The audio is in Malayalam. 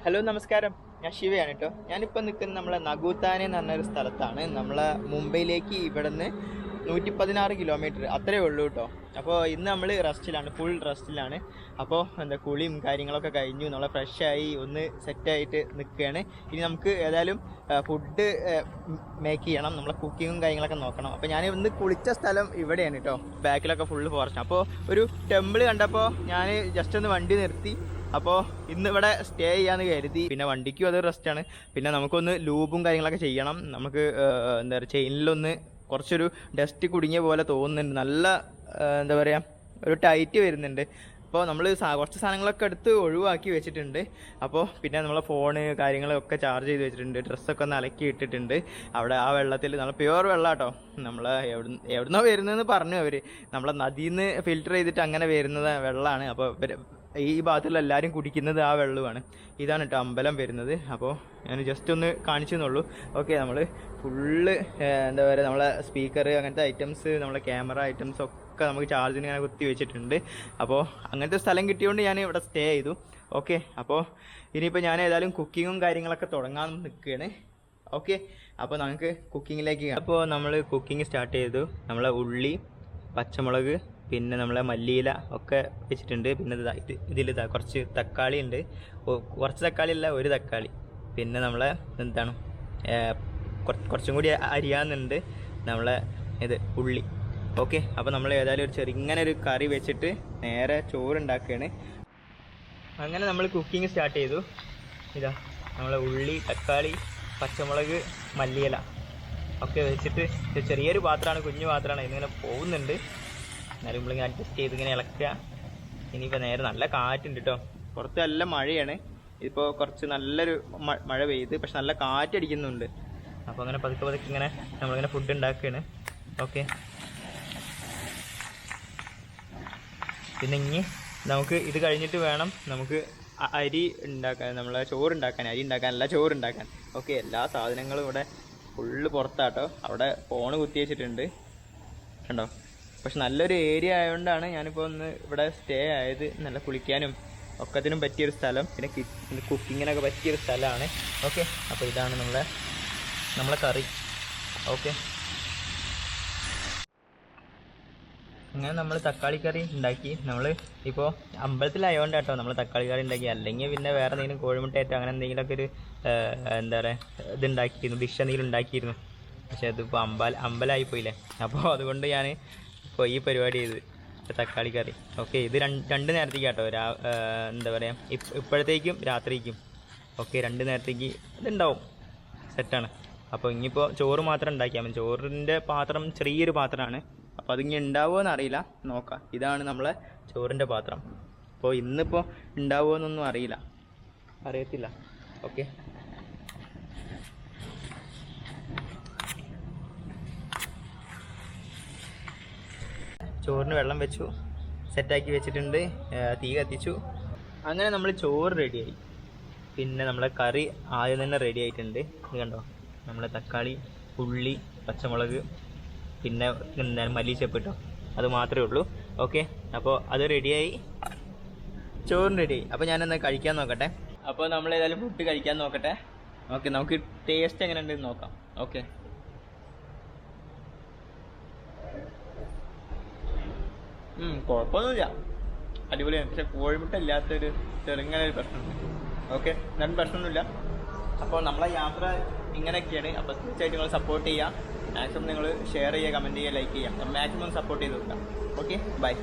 ഹലോ നമസ്കാരം, ഞാൻ ശിവയാണ് കേട്ടോ. ഞാനിപ്പോൾ നിൽക്കുന്നത് നമ്മളെ നഗൂത്താനെ എന്ന് പറഞ്ഞൊരു സ്ഥലത്താണ്. നമ്മളെ മുംബൈയിലേക്ക് ഇവിടെ നിന്ന് 116 കിലോമീറ്റർ അത്രയേ ഉള്ളൂ കേട്ടോ. അപ്പോൾ ഇന്ന് നമ്മൾ റെസ്റ്റിലാണ്, ഫുൾ റെസ്റ്റിലാണ്. അപ്പോൾ കുളിയും കാര്യങ്ങളൊക്കെ കഴിഞ്ഞു, നമ്മളെ ഫ്രഷായി ഒന്ന് സെറ്റായിട്ട് നിൽക്കുകയാണ്. ഇനി നമുക്ക് ഏതായാലും ഫുഡ് മേക്ക് ചെയ്യണം, നമ്മളെ കുക്കിങ്ങും കാര്യങ്ങളൊക്കെ നോക്കണം. അപ്പോൾ ഞാൻ ഇന്ന് കുളിച്ച സ്ഥലം ഇവിടെയാണ് കേട്ടോ. ബാക്കിലൊക്കെ ഫുള്ള് ഫോറസ്റ്റ്. അപ്പോൾ ഒരു ടെമ്പിൾ കണ്ടപ്പോൾ ഞാൻ ജസ്റ്റ് ഒന്ന് വണ്ടി നിർത്തി. അപ്പോൾ ഇന്ന് ഇവിടെ സ്റ്റേ ചെയ്യാമെന്ന് കരുതി. പിന്നെ വണ്ടിക്കും അത് റെസ്റ്റാണ്. പിന്നെ നമുക്കൊന്ന് ലൂബും കാര്യങ്ങളൊക്കെ ചെയ്യണം. നമുക്ക് എന്താ പറയുക, ചെയിനിലൊന്ന് കുറച്ചൊരു ഡസ്റ്റ് കുടുങ്ങിയ പോലെ തോന്നുന്നുണ്ട്. നല്ല എന്താ പറയുക, ഒരു ടൈറ്റ് വരുന്നുണ്ട്. അപ്പോൾ നമ്മൾ കുറച്ച് സാധനങ്ങളൊക്കെ എടുത്ത് ഒഴിവാക്കി വെച്ചിട്ടുണ്ട്. അപ്പോൾ പിന്നെ നമ്മളെ ഫോണ് കാര്യങ്ങളൊക്കെ ചാർജ് ചെയ്ത് വെച്ചിട്ടുണ്ട്. ഡ്രസ്സൊക്കെ ഒന്ന് അലക്കി ഇട്ടിട്ടുണ്ട്. അവിടെ ആ വെള്ളത്തിൽ നല്ല പ്യുവർ വെള്ളം കേട്ടോ. നമ്മൾ എവിടുന്നോ വരുന്നതെന്ന് പറഞ്ഞു അവർ. നമ്മളെ നദിയിൽ നിന്ന് ഫിൽറ്റർ ചെയ്തിട്ട് അങ്ങനെ വരുന്നത് വെള്ളമാണ്. അപ്പോൾ ഈ ഭാഗത്തുള്ള എല്ലാവരും കുടിക്കുന്നത് ആ വെള്ളമാണ്. ഇതാണ് കേട്ടോ അമ്പലം വരുന്നത്. അപ്പോൾ ഞാൻ ജസ്റ്റ് ഒന്ന് കാണിച്ചെന്നുള്ളൂ. ഓക്കെ, നമ്മൾ ഫുള്ള് എന്താ പറയുക, നമ്മളെ സ്പീക്കർ അങ്ങനത്തെ ഐറ്റംസ്, നമ്മളെ ക്യാമറ ഐറ്റംസ് ഒക്കെ നമുക്ക് ചാർജിന് ഇങ്ങനെ കുത്തി വെച്ചിട്ടുണ്ട്. അപ്പോൾ അങ്ങനത്തെ സ്ഥലം കിട്ടിയതുകൊണ്ട് ഞാൻ ഇവിടെ സ്റ്റേ ചെയ്തു. ഓക്കെ, അപ്പോൾ ഇനിയിപ്പോൾ ഞാൻ ഏതായാലും കുക്കിങ്ങും കാര്യങ്ങളൊക്കെ തുടങ്ങാൻ നിൽക്കുകയാണ്. ഓക്കെ, അപ്പോൾ നമുക്ക് കുക്കിങ്ങിലേക്ക്. അപ്പോൾ നമ്മൾ കുക്കിംഗ് സ്റ്റാർട്ട് ചെയ്തു. നമ്മളെ ഉള്ളി, പച്ചമുളക്, പിന്നെ നമ്മളെ മല്ലിയില ഒക്കെ വെച്ചിട്ടുണ്ട്. പിന്നെ ഇതിലിതാ കുറച്ച് തക്കാളി ഉണ്ട്. കുറച്ച് തക്കാളി അല്ല, ഒരു തക്കാളി. പിന്നെ നമ്മളെ എന്താണ് കുറച്ചും കൂടി അരിയാന്നുണ്ട് നമ്മളെ ഉള്ളി. ഓക്കെ, അപ്പോൾ നമ്മൾ ഏതായാലും ഇങ്ങനെ ഒരു കറി വെച്ചിട്ട് നേരെ ചോറുണ്ടാക്കുകയാണ്. അങ്ങനെ നമ്മൾ കുക്കിംഗ് സ്റ്റാർട്ട് ചെയ്തു. ഇതാ നമ്മളെ ഉള്ളി, തക്കാളി, പച്ചമുളക്, മല്ലിയില ഒക്കെ വെച്ചിട്ട് ചെറിയൊരു പാത്രമാണ്, കുഞ്ഞു പാത്രമാണ്. ഇതിങ്ങനെ പോകുന്നുണ്ട്. എന്നാലും നമ്മളിങ്ങനെ അഡ്ജസ്റ്റ് ചെയ്ത് ഇങ്ങനെ ഇളക്കുക. ഇനിയിപ്പോൾ നേരെ നല്ല കാറ്റുണ്ട് കേട്ടോ. പുറത്ത് നല്ല മഴയാണ്. ഇപ്പോൾ കുറച്ച് നല്ലൊരു മഴ പെയ്ത്, പക്ഷെ നല്ല കാറ്റടിക്കുന്നുണ്ട്. അപ്പോൾ അങ്ങനെ പതുക്കെ പതുക്കെ ഇങ്ങനെ നമ്മളിങ്ങനെ ഫുഡ് ഉണ്ടാക്കുകയാണ്. ഓക്കെ, പിന്നെ ഇനി നമുക്ക് ഇത് കഴിഞ്ഞിട്ട് വേണം നമുക്ക് അരി ഉണ്ടാക്കാൻ, നമ്മളെ ചോറുണ്ടാക്കാൻ, അരി ഉണ്ടാക്കാനല്ല ചോറുണ്ടാക്കാൻ. ഓക്കെ, എല്ലാ സാധനങ്ങളും ഇവിടെ ഫുള്ള് പുറത്താട്ടോ. അവിടെ ഫോണ് കുത്തി വെച്ചിട്ടുണ്ട് കണ്ടോ. പക്ഷെ നല്ലൊരു ഏരിയ ആയതുകൊണ്ടാണ് ഞാനിപ്പോൾ ഒന്ന് ഇവിടെ സ്റ്റേ ആയത്. നല്ല കുളിക്കാനും ഒക്കത്തിനും പറ്റിയൊരു സ്ഥലം, പിന്നെ കുക്കിങ്ങിനൊക്കെ പറ്റിയൊരു സ്ഥലമാണ്. ഓക്കെ, അപ്പോൾ ഇതാണ് നമ്മളെ കറി. ഓക്കെ, അങ്ങനെ നമ്മൾ തക്കാളി കറി ഉണ്ടാക്കി. നമ്മൾ ഇപ്പോൾ അമ്പലത്തിലായതുകൊണ്ട് കേട്ടോ നമ്മൾ തക്കാളി കറി ഉണ്ടാക്കി. അല്ലെങ്കിൽ പിന്നെ വേറെ എന്തെങ്കിലും കോഴിമുട്ടയായിട്ടോ അങ്ങനെ എന്തെങ്കിലുമൊക്കെ ഒരു എന്താ പറയുക ഇതുണ്ടാക്കിയിരുന്നു, ഡിഷ് എന്തെങ്കിലും ഉണ്ടാക്കിയിരുന്നു. പക്ഷേ അതിപ്പോൾ അമ്പലമായി പോയില്ലേ. അപ്പോൾ അതുകൊണ്ട് ഞാൻ ഇപ്പോൾ ഈ പരിപാടി ചെയ്ത് തക്കാളി കറി. ഓക്കെ, ഇത് രണ്ട് നേരത്തേക്ക് കേട്ടോ. എന്താ പറയുക, ഇപ്പോഴത്തേക്കും രാത്രിക്കും. ഓക്കെ, 2 നേരത്തേക്ക് ഇതുണ്ടാവും, സെറ്റാണ്. അപ്പോൾ ഇനിയിപ്പോൾ ചോറ് മാത്രം ഉണ്ടാക്കിയാൽ മതി. ചോറിൻ്റെ പാത്രം ചെറിയൊരു പാത്രമാണ്. അപ്പോൾ അതിങ്ങനെ ഉണ്ടാവുമോ എന്നറിയില്ല, നോക്കാം. ഇതാണ് നമ്മളെ ചോറിൻ്റെ പാത്രം. അപ്പോൾ ഇന്നിപ്പോൾ ഉണ്ടാവുമോ എന്നൊന്നും അറിയത്തില്ല. ഓക്കെ, ചോറിന് വെള്ളം വെച്ചു, സെറ്റാക്കി വെച്ചിട്ടുണ്ട്. തീ കത്തിച്ചു. അങ്ങനെ നമ്മൾ ചോറ് റെഡിയായി. പിന്നെ നമ്മളെ കറി ആദ്യം തന്നെ റെഡി ആയിട്ടുണ്ട്. ഇത് കണ്ടോ, നമ്മളെ തക്കാളി, ഉള്ളി, പച്ചമുളക്, പിന്നെ മല്ലിച്ചപ്പ് ഇട്ടോ, അത് മാത്രമേ ഉള്ളൂ. ഓക്കെ, അപ്പോൾ അത് റെഡിയായി, ചോറും റെഡിയായി. അപ്പോൾ ഞാനൊന്ന് കഴിക്കാൻ നോക്കട്ടെ. അപ്പോൾ നമ്മൾ ഏതായാലും ഫുഡ് കഴിക്കാൻ നോക്കട്ടെ. ഓക്കെ, നമുക്ക് ടേസ്റ്റ് എങ്ങനെ ഉണ്ടെന്ന് നോക്കാം. ഓക്കെ, കുഴപ്പമൊന്നുമില്ല, അടിപൊളിയാണ്. പക്ഷെ കോഴിമുട്ട ഇല്ലാത്തൊരു ചെറുങ്ങനൊരു പ്രശ്നമുണ്ട്. ഓക്കെ, എന്നാലും പ്രശ്നമൊന്നുമില്ല. അപ്പോൾ നമ്മളെ യാത്ര ഇങ്ങനെയൊക്കെയാണ്. അപ്പോൾ തീർച്ചയായിട്ടും നിങ്ങൾ സപ്പോർട്ട് ചെയ്യുക. മാക്സിമം നിങ്ങൾ ഷെയർ ചെയ്യുക, കമൻറ്റ് ചെയ്യുക, ലൈക്ക് ചെയ്യുക. മാക്സിമം സപ്പോർട്ട് ചെയ്ത് കൊടുക്കാം. Okay, by.